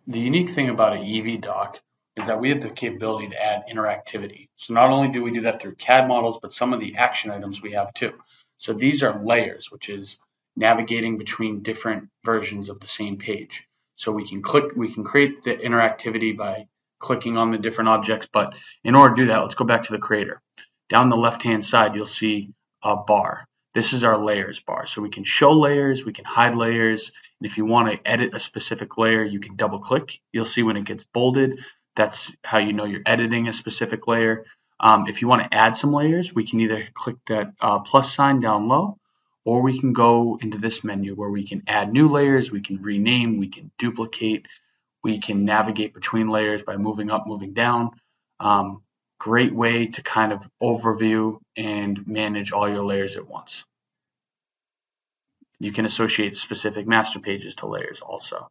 The unique thing about an EV doc is that we have the capability to add interactivity. So not only do we do that through CAD models, but some of the action items we have too. So these are layers, which is navigating between different versions of the same page. So we can create the interactivity by clicking on the different objects. But in order to do that, let's go back to the creator. Down the left-hand side, you'll see a bar. This is our layers bar. So we can show layers, we can hide layers, and if you want to edit a specific layer, you can double click. You'll see when it gets bolded, that's how you know you're editing a specific layer. If you want to add some layers, we can either click that plus sign down low, or we can go into this menu where we can add new layers, we can rename, we can duplicate, we can navigate between layers by moving up, moving down. Um, Great way to kind of overview and manage all your layers at once. You can associate specific master pages to layers also.